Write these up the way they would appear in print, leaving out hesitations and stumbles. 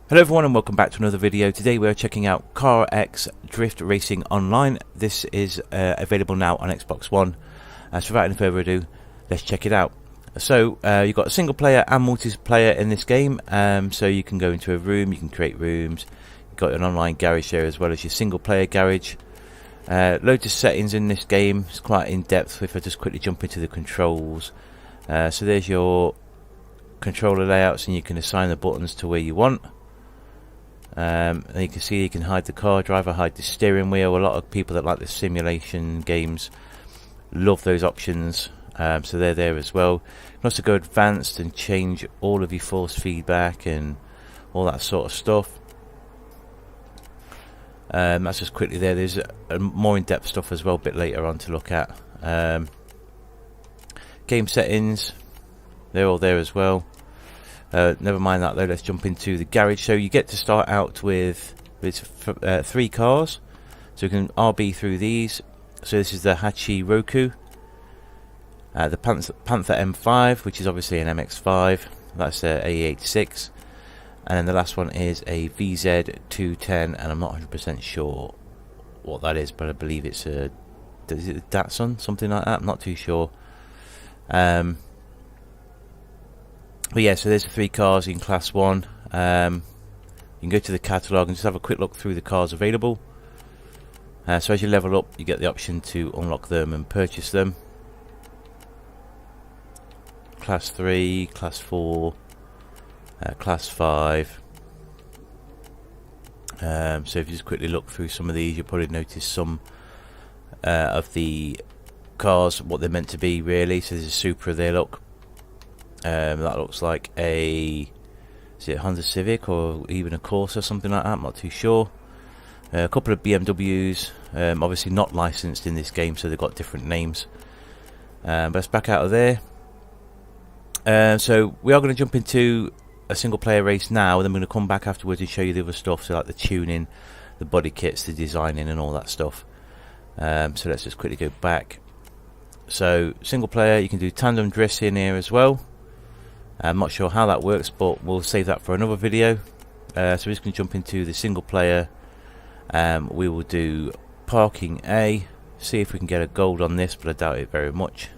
Hello everyone and welcome back to another video. Today we are checking out CarxDrift Racing Online. This is available now on Xbox One. So without any further ado, let's check it out. So you've got a single player and multiplayer in this game. So you can go into a room, you can create rooms. You've got an online garage there as well as your single player garage. Loads of settings in this game. It's quite in depth. If I just quickly jump into the controls. So there's your controller layouts and you can assign the buttons to where you want. And you can see you can hide the car driver, hide the steering wheel. A lot of people that like the simulation games love those options, so they're there as well. You can also go advanced and change all of your force feedback and all that sort of stuff. That's just quickly there. There's more in-depth stuff as well a bit later on to look at. Game settings, they're all there as well. Never mind that though, let's jump into the garage. So you get to start out with 3 cars, so you can RB through these. So this is the Hachi Roku, the Panther M5, which is obviously an MX5, that's a AE86, and then the last one is a VZ210, and I'm not 100% sure what that is, but I believe it's is it a Datsun, something like that, I'm not too sure. But yeah, so there's the 3 cars in Class 1. You can go to the catalogue and just have a quick look through the cars available. So as you level up, you get the option to unlock them and purchase them. Class 3, Class 4, Class 5. So if you just quickly look through some of these, you'll probably notice some of the cars, what they're meant to be really. So there's a Supra there, look. That looks like is it Honda Civic or even a Corsa, something like that, I'm not too sure. A couple of BMWs, obviously not licensed in this game, so they've got different names. But let's back out of there. So we are going to jump into a single player race now, and then we're going to come back afterwards and show you the other stuff, so like the tuning, the body kits, the designing and all that stuff. So let's just quickly go back. So single player, you can do tandem drifts in here as well. I'm not sure how that works, but we'll save that for another video. So we're just going to jump into the single player. We will do parking A, see if we can get a gold on this, but I doubt it very much.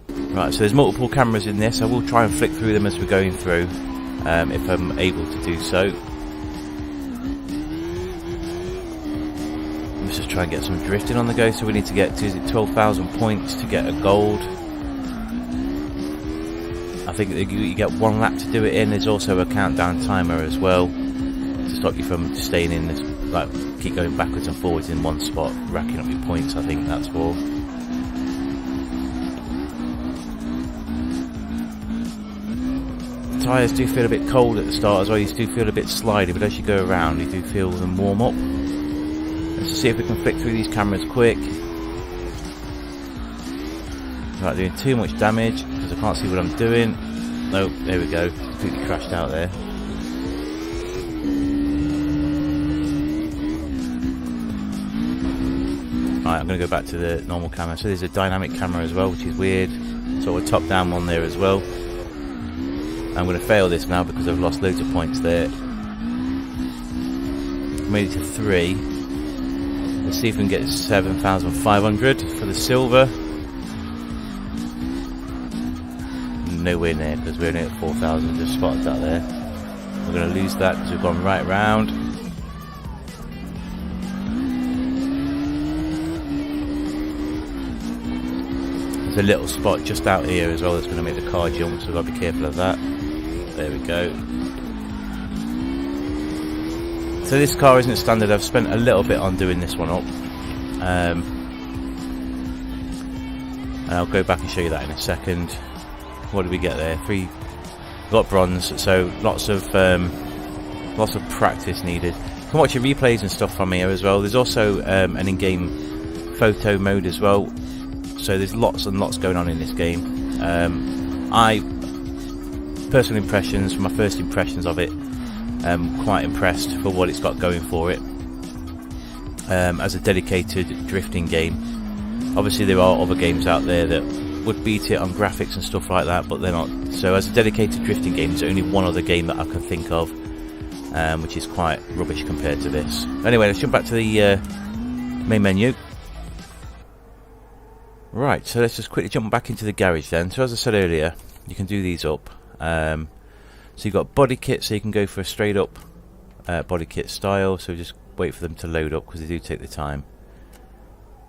Right, so there's multiple cameras in this. I will try and flick through them as we're going through, if I'm able to do so. Let's just try and get some drifting on the go. So we need to get to 12,000 points to get a gold. I think you get 1 lap to do it in. There's also a countdown timer as well to stop you from staying in this, like keep going backwards and forwards in one spot, racking up your points. I think that's for. The tyres do feel a bit cold at the start as well. You do feel a bit slidey, but as you go around, you do feel them warm up. Let's just see if we can flick through these cameras quick. Not doing too much damage because I can't see what I'm doing. Nope, there we go. Completely crashed out there. Right, I'm going to go back to the normal camera. So there's a dynamic camera as well, which is weird. Sort of top down one there as well. I'm going to fail this now because I've lost loads of points there. Made it to 3. Let's see if we can get 7,500 for the silver. Nowhere near, because we're only at 4,000. Just spotted that there. We're going to lose that because we've gone right round. There's a little spot just out here as well that's going to make the car jump, so we've got to be careful of that. There we go. So this car isn't standard. I've spent a little bit on doing this one up. And I'll go back and show you that in a second. What did we get there? 3. Got bronze, so lots of practice needed. You can watch your replays and stuff from here as well. There's also an in-game photo mode as well. So there's lots and lots going on in this game. Personal impressions, from my first impressions of it, quite impressed for what it's got going for it. As a dedicated drifting game. Obviously there are other games out there that would beat it on graphics and stuff like that, but they're not. So as a dedicated drifting game, there's only one other game that I can think of which is quite rubbish compared to this. Anyway, let's jump back to the main menu. Right, so let's just quickly jump back into the garage then. So as I said earlier, you can do these up. So you've got body kit, so you can go for a straight up body kit style. So just wait for them to load up because they do take the time.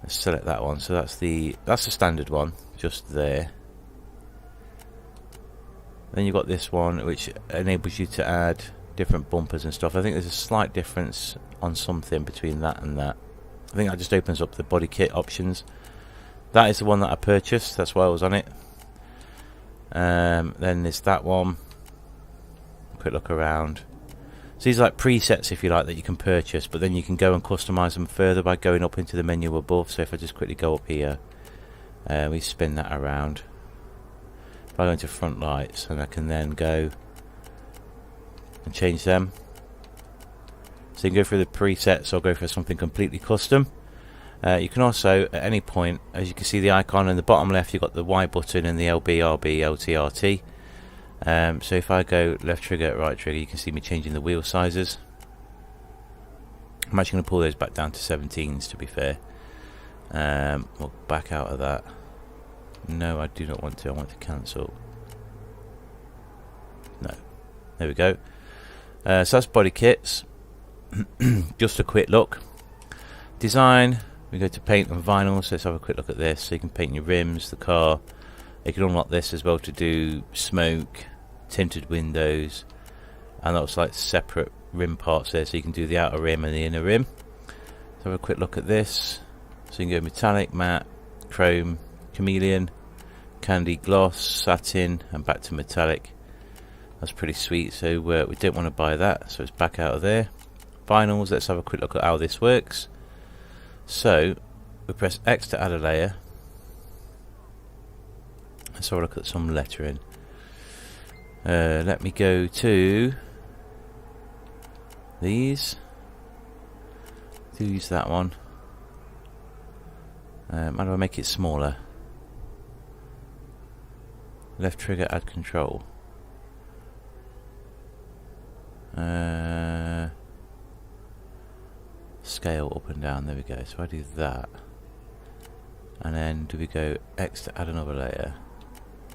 Let's select that one. So that's the standard one, just there. Then you've got this one, which enables you to add different bumpers and stuff. I think there's a slight difference on something between that and that. I think that just opens up the body kit options. That is the one that I purchased. That's why I was on it. Then there's that one. Quick look around. So these are like presets, if you like, that you can purchase, but then you can go and customize them further by going up into the menu above. So if I just quickly go up here, we spin that around. If I go into front lights, and I can then go and change them. So you can go through the presets or go for something completely custom. You can also, at any point, as you can see the icon in the bottom left, you've got the Y button and the LB, RB, LT, RT. So if I go left trigger, right trigger, you can see me changing the wheel sizes. I'm actually going to pull those back down to 17s, to be fair. We'll back out of that. No, I do not want to. I want to cancel. No. There we go. So that's body kits. Just a quick look. Design. We go to paint and vinyl, so let's have a quick look at this. So you can paint your rims, the car. You can unlock this as well to do smoke, tinted windows, and that's like separate rim parts there, so you can do the outer rim and the inner rim. So have a quick look at this. So you can go metallic, matte, chrome, chameleon, candy, gloss, satin, and back to metallic. That's pretty sweet. So we don't want to buy that, so it's back out of there. Vinyls, let's have a quick look at how this works. So we press X to add a layer. Let's have a look at some lettering. Let me go to these. Use that one. How do I make it smaller? Left trigger, add control. Scale up and down, there we go. So I do that, and then do we go X to add another layer,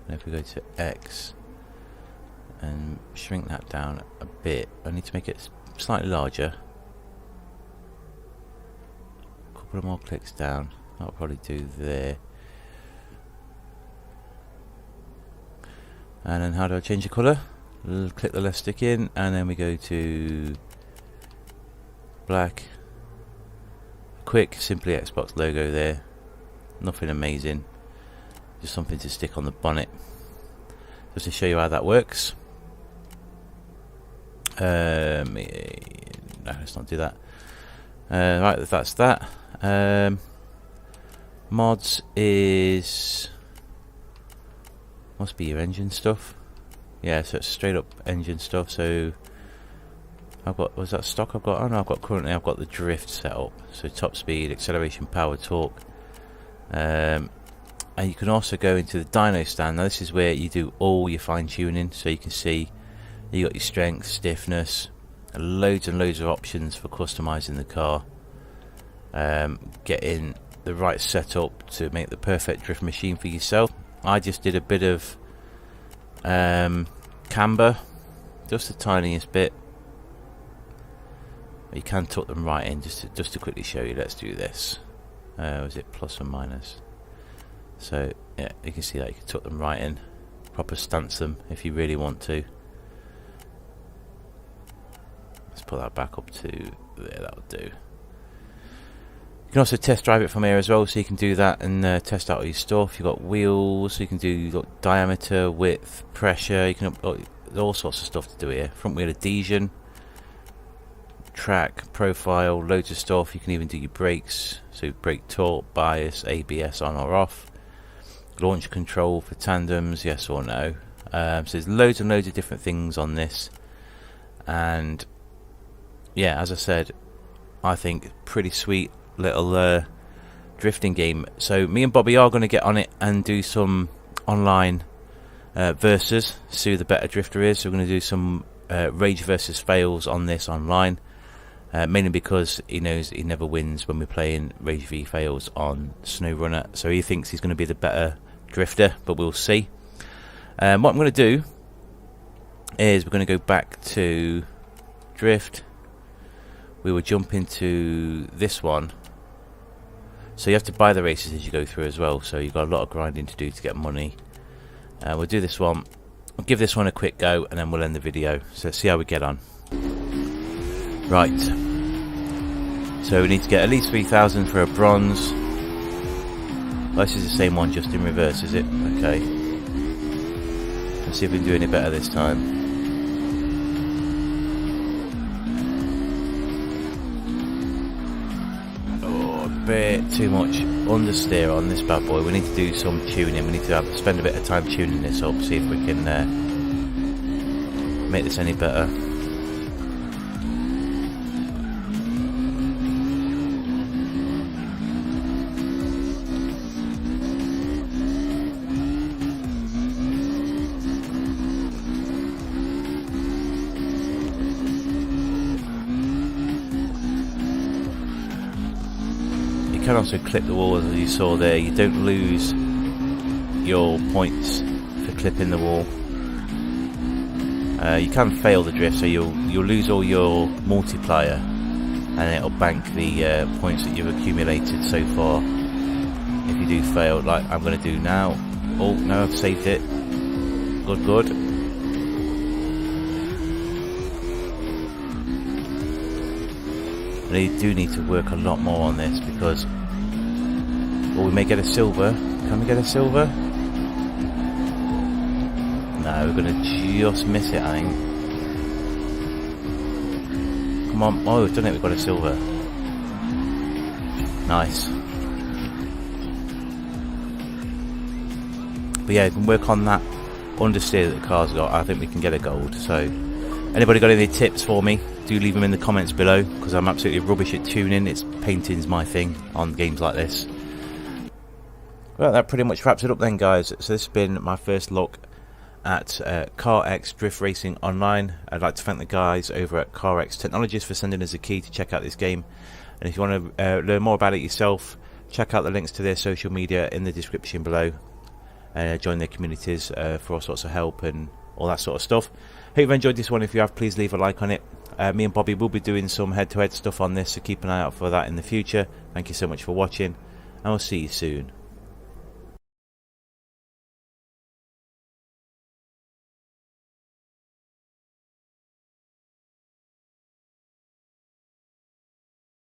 and if we go to X and shrink that down a bit, I need to make it slightly larger. A couple of more clicks down, that'll probably do there. And then how do I change the colour? Click the left stick in, and then we go to black. Quick, simply Xbox logo there. Nothing amazing, just something to stick on the bonnet, just to show you how that works. No, let's not do that. Right, that's that. Mods is must be your engine stuff. Yeah, so it's straight up engine stuff. So I've got, was that stock I've got? Oh no, I've got the drift set up. So top speed, acceleration, power, torque. And you can also go into the dyno stand. Now this is where you do all your fine tuning. So you can see you got your strength, stiffness, loads and loads of options for customizing the car. Getting the right setup to make the perfect drift machine for yourself. I just did a bit of camber, just the tiniest bit. You can tuck them right in, just to quickly show you. Let's do this. Was it plus or minus? So yeah, you can see that you can tuck them right in, proper stance them if you really want to. Let's put that back up to there, that'll do. You can also test drive it from here as well, so you can do that and test out all your stuff. You've got wheels, so you can do diameter, width, pressure. You can there's all sorts of stuff to do here. Front wheel adhesion, track, profile, loads of stuff. You can even do your brakes, so brake torque, bias, ABS on or off, launch control for tandems, yes or no. So there's loads and loads of different things on this, and yeah, as I said, I think pretty sweet little drifting game. So me and Bobby are going to get on it and do some online versus see who the better drifter is. So we're going to do some rage versus fails on this online, mainly because he knows he never wins when we're playing rage v fails on SnowRunner, so he thinks he's going to be the better drifter, but we'll see. What I'm going to do is we're going to go back to drift. We will jump into this one. So you have to buy the races as you go through as well, so you've got a lot of grinding to do to get money. We'll do this one. I'll give this one a quick go and then we'll end the video. So let's see how we get on. Right. So we need to get at least 3,000 for a bronze. Oh, this is the same one, just in reverse, is it? Okay. Let's see if we can do any better this time. Bit too much understeer on this bad boy. We need to do some tuning. We need to spend a bit of time tuning this up, see if we can make this any better. You can also clip the wall, as you saw there. You don't lose your points for clipping the wall. You can fail the drift, so you'll lose all your multiplier, and it'll bank the points that you've accumulated so far if you do fail, like I'm going to do now. Oh no, I've saved it. Good, good. They do need to work a lot more on this, because we may get a silver. Can we get a silver? No, we're going to just miss it, I think. Come on. Oh, we've done it. We've got a silver. Nice. But yeah, we can work on that understeer that the car's got. I think we can get a gold. So, anybody got any tips for me? Do leave them in the comments below, because I'm absolutely rubbish at tuning. Painting's my thing on games like this. Well, that pretty much wraps it up then, guys. So this has been my first look at CarxDrift Racing Online. I'd like to thank the guys over at CarX Technologies for sending us a key to check out this game. And if you want to learn more about it yourself, check out the links to their social media in the description below. Join their communities for all sorts of help and all that sort of stuff. Hope you've enjoyed this one. If you have, please leave a like on it. Me and Bobby will be doing some head-to-head stuff on this, so keep an eye out for that in the future. Thank you so much for watching, and we'll see you soon.